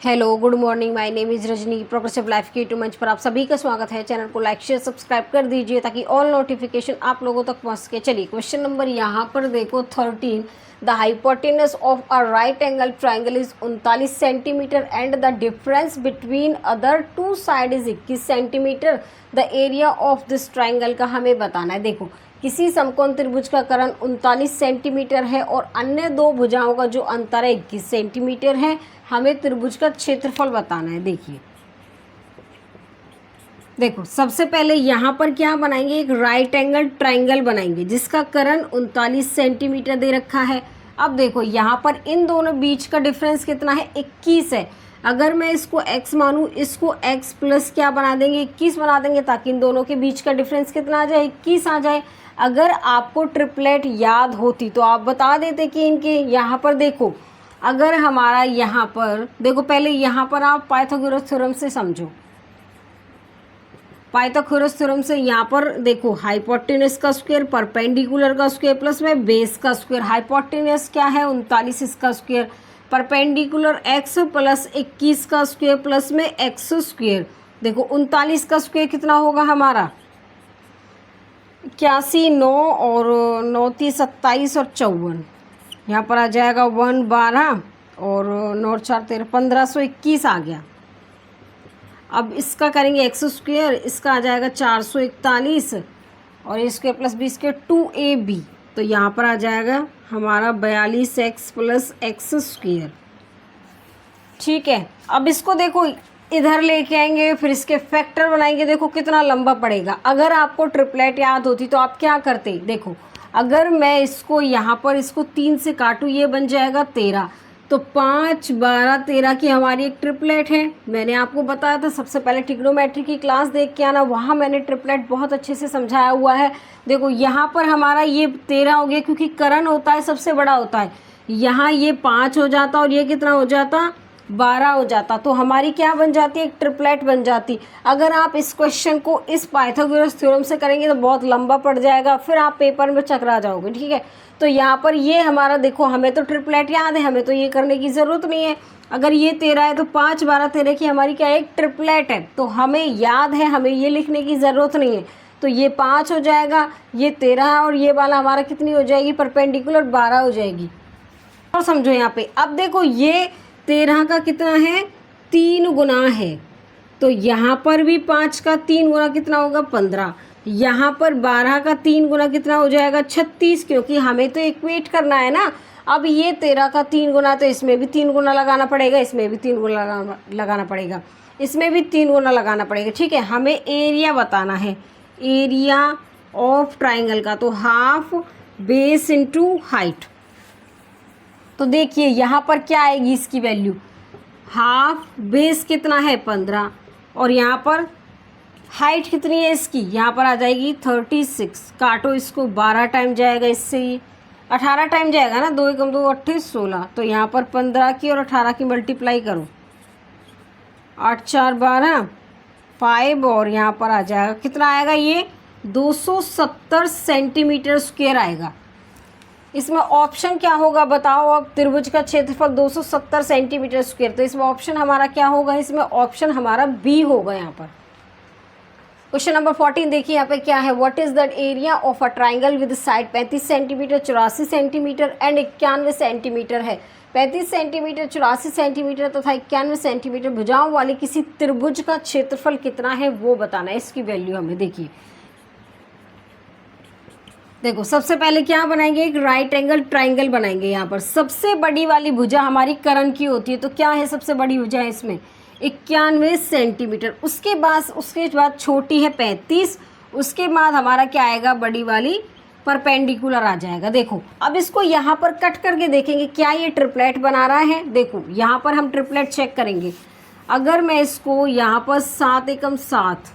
Hello good morning, my name is Rajni. Progressive life के YouTube मंच पर आप सभी का स्वागत है। चैनल को लाइक शेयर सब्सक्राइब कर दीजिए ताकि ऑल नोटिफिकेशन आप लोगों तक पहुंच सके। चलिए क्वेश्चन नंबर यहाँ पर देखो 13। The hypotenuse of a right angle triangle is 39 centimetre and the difference between other two side is 21 centimetre. The area of this triangle का हमें बताना है। देखो किसी समकोण त्रिभुज का कर्ण 39 सेंटीमीटर है और अन्य दो भुजाओं का जो अंतर है 21 सेंटीमीटर है। हमें त्रिभुज का क्षेत्रफल बताना है। देखो सबसे पहले यहाँ पर क्या बनाएंगे, एक राइट एंगल ट्राइंगल बनाएंगे जिसका कर्ण 39 सेंटीमीटर दे रखा है। अब देखो यहाँ पर इन दोनों बीच का डिफरेंस कितना है, 21 है। अगर मैं इसको x मानूँ, इसको x प्लस क्या बना देंगे, 21 बना देंगे ताकि इन दोनों के बीच का डिफरेंस कितना आ जाए, 21 आ जाए। अगर आपको ट्रिपलेट याद होती तो आप बता देते कि इनके यहाँ पर देखो, अगर हमारा यहाँ पर देखो, पहले यहाँ पर आप पाइथागोरस थ्योरम से समझो। पाइथागोरस थ्योरम से यहाँ पर देखो हाइपोटेनस का स्क्वायर, परपेंडिकुलर का स्क्वायर प्लस में बेस का स्क्वायर। हाइपोटेनस क्या है 39, इसका स्क्वायर, परपेंडिकुलर x प्लस 21 का स्क्वायर प्लस में x स्क्वायर। देखो 39 का स्क्वायर कितना होगा हमारा 81, 9 और 9 30 27 और 54। यहाँ पर आ जाएगा 1 12 और 9 4 13 1521 आ गया। अब इसका करेंगे x स्क्वायर, इसका आ जाएगा 441 और A square plus B square 2ab। तो यहाँ पर आ जाएगा हमारा 42x प्लस एक्स स्क्वायर। ठीक है, अब इसको देखो इधर लेके आएंगे, फिर इसके फैक्टर बनाएंगे। देखो कितना लंबा पड़ेगा। अगर आपको ट्रिपलेट याद होती तो आप क्या करते, देखो अगर मैं इसको यहाँ पर इसको 3 से काटूँ, ये बन जाएगा 13। तो 5 12 13 की हमारी एक ट्रिपलेट है। मैंने आपको बताया था सबसे पहले ट्रिग्नोमेट्री की क्लास देख के आना, वहाँ मैंने ट्रिपलेट बहुत अच्छे से समझाया हुआ है। देखो यहाँ पर हमारा ये 13 हो गया क्योंकि कर्ण होता है सबसे बड़ा होता है। यहाँ ये 5 हो जाता और ये कितना हो जाता 12 हो जाता। तो हमारी क्या बन जाती है, एक ट्रिपलेट बन जाती। अगर आप इस क्वेश्चन को इस पाइथागोरस थ्योरम से करेंगे तो बहुत लंबा पड़ जाएगा, फिर आप पेपर में चकरा जाओगे। ठीक है, तो यहाँ पर ये हमारा देखो, हमें तो ट्रिपलेट याद है, हमें तो ये करने की ज़रूरत नहीं है। अगर ये 13 है तो 5 12 13 की हमारी क्या एक ट्रिपलेट है, तो हमें याद है, हमें ये लिखने की ज़रूरत नहीं है। तो ये 5 हो जाएगा, ये 13 है और ये वाला हमारा कितनी हो जाएगी, परपेंडिकुलर 12 हो जाएगी। और समझो यहाँ पे, अब देखो ये 13 का कितना है 3 गुना है, तो यहाँ पर भी 5 का 3 गुना कितना होगा 15। यहाँ पर 12 का 3 गुना कितना हो जाएगा 36, क्योंकि हमें तो इक्वेट करना है ना। अब ये 13 का 3 गुना, तो इसमें भी 3 गुना लगाना पड़ेगा, इसमें भी 3 गुना लगाना पड़ेगा, इसमें भी 3 गुना लगाना पड़ेगा। ठीक है, हमें एरिया बताना है, एरिया ऑफ ट्राइंगल का, तो हाफ बेस इंटू हाइट। तो देखिए यहाँ पर क्या आएगी इसकी वैल्यू, हाफ बेस कितना है 15 और यहाँ पर हाइट कितनी है इसकी, यहाँ पर आ जाएगी 36। काटो इसको, 12 टाइम जाएगा, इससे ये 18 टाइम जाएगा ना, 2 एकम 2 28 16। तो यहाँ पर 15 की और 18 की मल्टीप्लाई करो, 8 4 12 5 और यहाँ पर आ जाएगा कितना आएगा, ये 270 सेंटीमीटर स्क्वायर आएगा। इसमें ऑप्शन क्या होगा बताओ। अब त्रिभुज का क्षेत्रफल 270 सेंटीमीटर स्क्वायर, तो इसमें ऑप्शन हमारा क्या होगा, इसमें ऑप्शन हमारा बी होगा। यहाँ पर क्वेश्चन नंबर 14 देखिए, यहाँ पे क्या है, what is the area of a triangle with side 35 centimetre 84 centimetre and 91 centimetre है। 35 सेंटीमीटर 84 सेंटीमीटर तथा 91 सेंटीमीटर भुजाओं वाले किसी त्रिभुज का क्षेत्रफल कितना है वो बताना है। इसकी वैल्यू हमें देखिए, देखो सबसे पहले क्या बनाएंगे, एक राइट एंगल ट्राइंगल बनाएंगे। यहाँ पर सबसे बड़ी वाली भुजा हमारी कर्ण की होती है, तो क्या है सबसे बड़ी भुजा है इसमें 91 सेंटीमीटर। उसके बाद छोटी है 35, उसके बाद हमारा क्या आएगा, बड़ी वाली परपेंडिकुलर आ जाएगा। देखो अब इसको यहाँ पर कट करके देखेंगे क्या ये ट्रिपलेट बना रहा है। देखो यहाँ पर हम ट्रिपलेट चेक करेंगे। अगर मैं इसको यहाँ पर 7 एकम 7,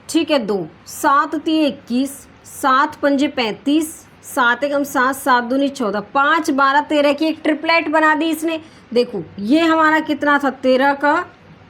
ठीक है 2 7 3 21, 7 पंजे 35, 7 एकम 7 7 दूनी 14, 5 12 13 की एक ट्रिपलेट बना दी इसने। देखो ये हमारा कितना था 13 का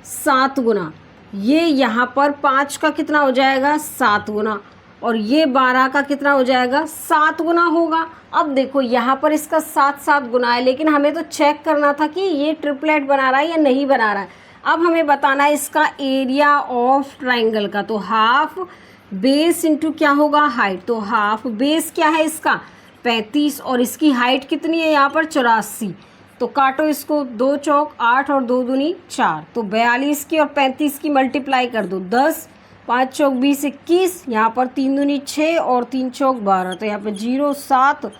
7 गुना, ये यहाँ पर 5 का कितना हो जाएगा 7 गुना, और ये 12 का कितना हो जाएगा, 7 गुना होगा। अब देखो यहाँ पर इसका 7 गुना है, लेकिन हमें तो चेक करना था कि ये ट्रिपलेट बना रहा है या नहीं बना रहा है। अब हमें बताना है इसका एरिया ऑफ ट्राइंगल का, तो हाफ बेस इंटू क्या होगा, हाइट। तो हाफ बेस क्या है इसका 35 और इसकी हाइट कितनी है यहाँ पर 84। तो काटो इसको, 2 चौक 8 और 2 दूनी 4, तो 42 की और 35 की मल्टीप्लाई कर दो, 10, 5 चौक 20, 21, यहाँ पर 3 दूनी 6 और 3 चौक 12, तो यहाँ पर 0, 7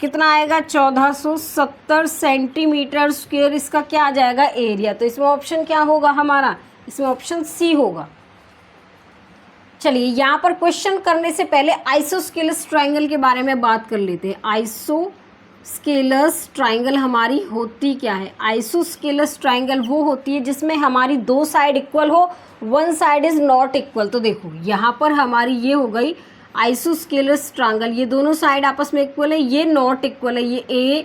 कितना आएगा 1470 सेंटीमीटर स्क्वायर इसका क्या आ जाएगा एरिया। तो इसमें ऑप्शन क्या होगा हमारा, इसमें ऑप्शन सी होगा। चलिए यहाँ पर क्वेश्चन करने से पहले आइसोस्केलस ट्राइंगल के बारे में बात कर लेते हैं। आइसोस्केलस ट्राइंगल हमारी होती क्या है। आइसोस्केलस ट्राइंगल वो होती है जिसमें हमारी 2 साइड इक्वल हो, 1 साइड इज नॉट इक्वल। तो देखो यहाँ पर हमारी ये हो गई आइसोस्केलस ट्राइंगल, ये दोनों साइड आपस में इक्वल है, ये नॉट इक्वल है, ये ए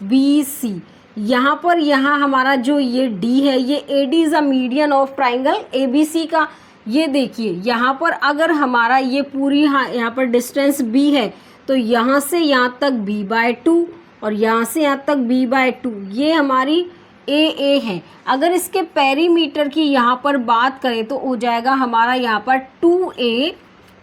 बी सी। यहाँ पर यहाँ हमारा जो ये डी है, ये A D is a median of triangle A B C का। ये देखिए यहाँ पर अगर हमारा ये पूरी यहाँ पर डिस्टेंस b है, तो यहाँ से यहाँ तक b/2 और यहाँ से यहाँ तक b/2, ये हमारी ए है। अगर इसके पेरीमीटर की यहाँ पर बात करें तो हो जाएगा हमारा यहाँ पर 2a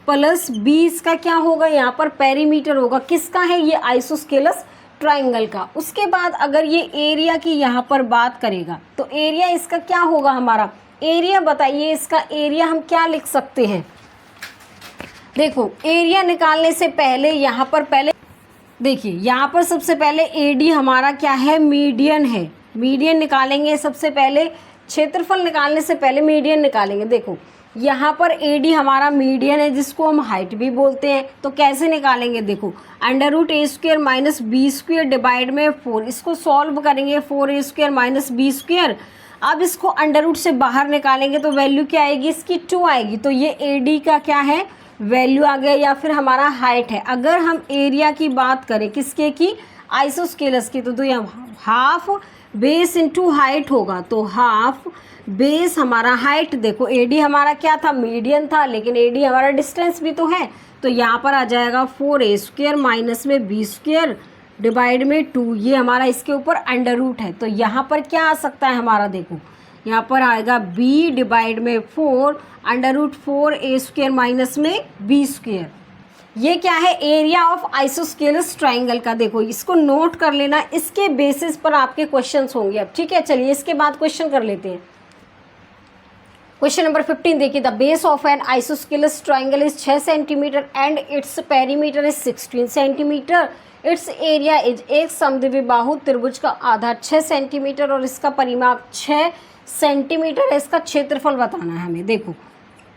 प्लस b, इसका क्या होगा यहाँ पर पेरीमीटर होगा, किसका है ये आइसोस्केलस ट्राइंगल का। उसके बाद अगर ये एरिया की यहाँ पर बात करेगा तो एरिया इसका क्या होगा हमारा, एरिया बताइए इसका एरिया हम क्या लिख सकते हैं। देखो एरिया निकालने से पहले यहाँ पर पहले देखिए यहाँ पर सबसे पहले एडी हमारा क्या है, मीडियन है। मीडियन निकालेंगे सबसे पहले, क्षेत्रफल निकालने से पहले मीडियन निकालेंगे। देखो यहाँ पर एडी हमारा मीडियन है जिसको हम हाइट भी बोलते हैं। तो कैसे निकालेंगे, देखो √a² माइनस b² डिवाइड में 4, इसको सॉल्व करेंगे 4a² माइनस b²। अब इसको अंडर से बाहर निकालेंगे तो वैल्यू क्या आएगी इसकी 2 आएगी। तो ये AD का क्या है वैल्यू आ गया या फिर हमारा हाइट है। अगर हम एरिया की बात करें किसके की, आइसोस्केलस की, तो यहाँ हाफ बेस इंटू हाइट होगा। तो हाफ बेस हमारा हाइट, देखो AD हमारा क्या था मीडियन था, लेकिन AD हमारा डिस्टेंस भी तो है, तो यहाँ पर आ जाएगा 4a² माइनस में b² डिवाइड में 2, ये हमारा इसके ऊपर अंडर रूट है। तो यहाँ पर क्या आ सकता है हमारा, देखो यहाँ पर आएगा b डिवाइड में 4 √4a² माइनस में b²। ये क्या है एरिया ऑफ आइसोस्केलस ट्राइंगल का। देखो इसको नोट कर लेना, इसके बेसिस पर आपके क्वेश्चंस होंगे अब, ठीक है। चलिए इसके बाद क्वेश्चन कर लेते हैं। क्वेश्चन नंबर 15 देखिए, the base of an isosceles triangle is 6 centimetre and its perimeter is 16 centimetre. Its area is, एक समद्विबाहु त्रिभुज का आधार 6 सेंटीमीटर और इसका परिमाप 6 सेंटीमीटर है। इसका क्षेत्रफल बताना है हमें। देखो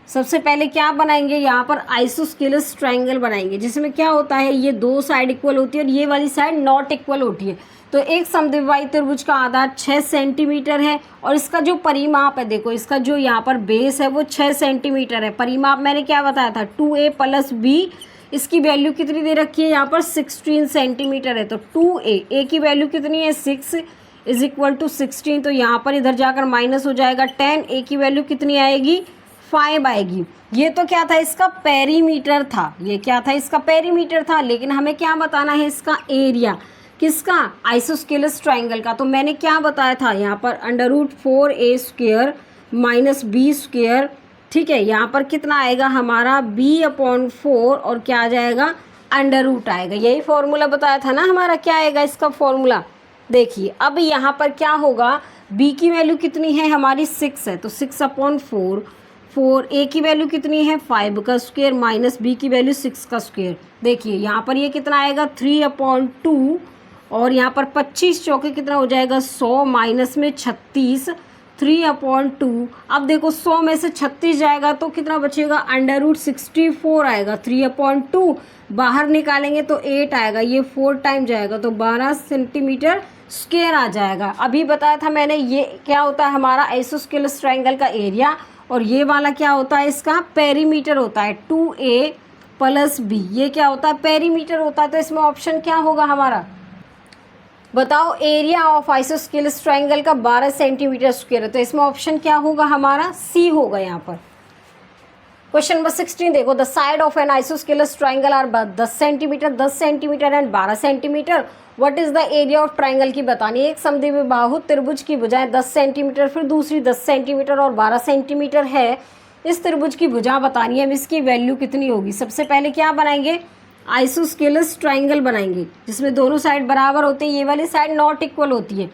सबसे पहले क्या बनाएंगे, यहाँ पर आइसोस्केलस ट्राइंगल बनाएंगे जिसमें क्या होता है, ये 2 साइड इक्वल होती है और ये वाली साइड नॉट इक्वल होती है। तो एक समद्विबाहु त्रिभुज का आधार 6 सेंटीमीटर है और इसका जो परिमाप है, देखो इसका जो यहाँ पर बेस है वो 6 सेंटीमीटर है। परिमाप मैंने क्या बताया था 2a प्लस b, इसकी वैल्यू कितनी दे रखी है यहाँ पर 16 सेंटीमीटर है। तो 2a की वैल्यू कितनी है 6 इज इक्वल टू 16, तो यहाँ पर इधर जाकर माइनस हो जाएगा 10, a की वैल्यू कितनी आएगी 5 आएगी। ये तो क्या था इसका पेरीमीटर था, ये क्या था इसका पेरीमीटर था, लेकिन हमें क्या बताना है इसका एरिया, किसका आइसोस्केलस ट्राइंगल का। तो मैंने क्या बताया था यहाँ पर √4a² माइनस b², ठीक है। यहाँ पर कितना आएगा हमारा b/4 और क्या आ जाएगा अंडर रूट आएगा। यही फॉर्मूला बताया था ना हमारा, क्या आएगा इसका फॉर्मूला। देखिए अब यहाँ पर क्या होगा, b की वैल्यू कितनी है हमारी 6 है, तो 6/4, 4a की वैल्यू कितनी है 5 का स्क्वायर माइनस b की वैल्यू 6 का स्क्वायर। देखिए यहाँ पर ये कितना आएगा 3/2 और यहाँ पर 25 चौके कितना हो जाएगा 100 माइनस में 36, 3/2। अब देखो 100 में से 36 जाएगा तो कितना बचेगा √64 आएगा। 3/2 बाहर निकालेंगे तो 8 आएगा, ये 4 टाइम जाएगा तो 12 सेंटीमीटर स्क्वायर आ जाएगा। अभी बताया था मैंने ये क्या होता है हमारा आइसोस्केलस ट्राइंगल का एरिया, और ये वाला क्या होता है इसका पेरीमीटर होता है 2a प्लस b। ये क्या होता है पेरीमीटर होता है। तो इसमें ऑप्शन क्या होगा हमारा, बताओ एरिया ऑफ आइसोस्केलस ट्राइंगल का 12 सेंटीमीटर स्क्वायर है। तो इसमें ऑप्शन क्या होगा हमारा सी होगा यहाँ पर। क्वेश्चन नंबर 16 देखो, the side of an isosceles triangle are 10 centimetre, 10 centimetre and 12 centimetre. What is the area of triangle की बतानी है। एक समद्विबाहु त्रिभुज की भुजाएं 10 सेंटीमीटर, फिर दूसरी 10 सेंटीमीटर और 12 सेंटीमीटर है। इस त्रिभुज की भुजा बतानी है, अब इसकी वैल्यू कितनी होगी। सबसे पहले क्या बनाएंगे, आइसोस्केलस ट्राइंगल बनाएंगे जिसमें दोनों साइड बराबर होते हैं, ये वाली साइड नॉट इक्वल होती है।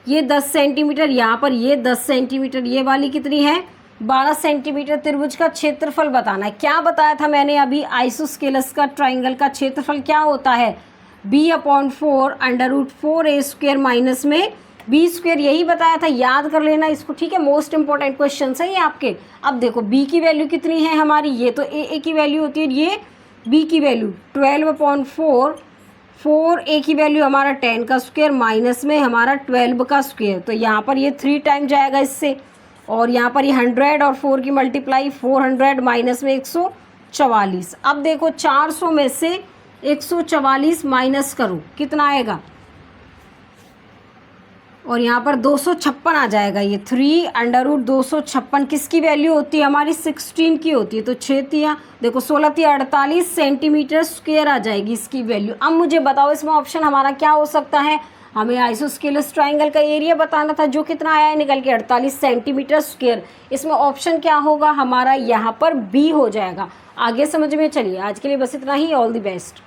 ये 10 सेंटीमीटर, यहाँ पर ये 10 सेंटीमीटर, ये वाली कितनी है 12 सेंटीमीटर। त्रिभुज का क्षेत्रफल बताना है। क्या बताया था मैंने अभी, आइसोस्केलस का ट्राइंगल का क्षेत्रफल क्या होता है, b/4 √4a² माइनस में b², यही बताया था, याद कर लेना इसको, ठीक है। मोस्ट इंपॉर्टेंट क्वेश्चन है ये आपके। अब देखो b की वैल्यू कितनी है हमारी, ये तो a की वैल्यू होती है, ये b की वैल्यू 12/4, 4a की वैल्यू हमारा 10 का स्क्वायर माइनस में हमारा 12 का स्क्वायर, तो यहाँ पर ये 3 टाइम जाएगा इससे, और यहाँ पर ये 100 और 4 की मल्टीप्लाई 400 माइनस में 144। अब देखो 400 में से 144 माइनस करो, कितना आएगा, और यहाँ पर 256 आ जाएगा। ये 3√256 किसकी वैल्यू होती है हमारी, 16 की होती है। तो 6 देखो 16 48 सेंटीमीटर स्क्वायर आ जाएगी इसकी वैल्यू। अब मुझे बताओ इसमें ऑप्शन हमारा क्या हो सकता है। हमें आइसोस्केलस ट्राइंगल का एरिया बताना था, जो कितना आया है निकल के 48 सेंटीमीटर स्क्वायर। इसमें ऑप्शन क्या होगा हमारा, यहाँ पर बी हो जाएगा। आगे समझ में चलिए। आज के लिए बस इतना ही। All the best.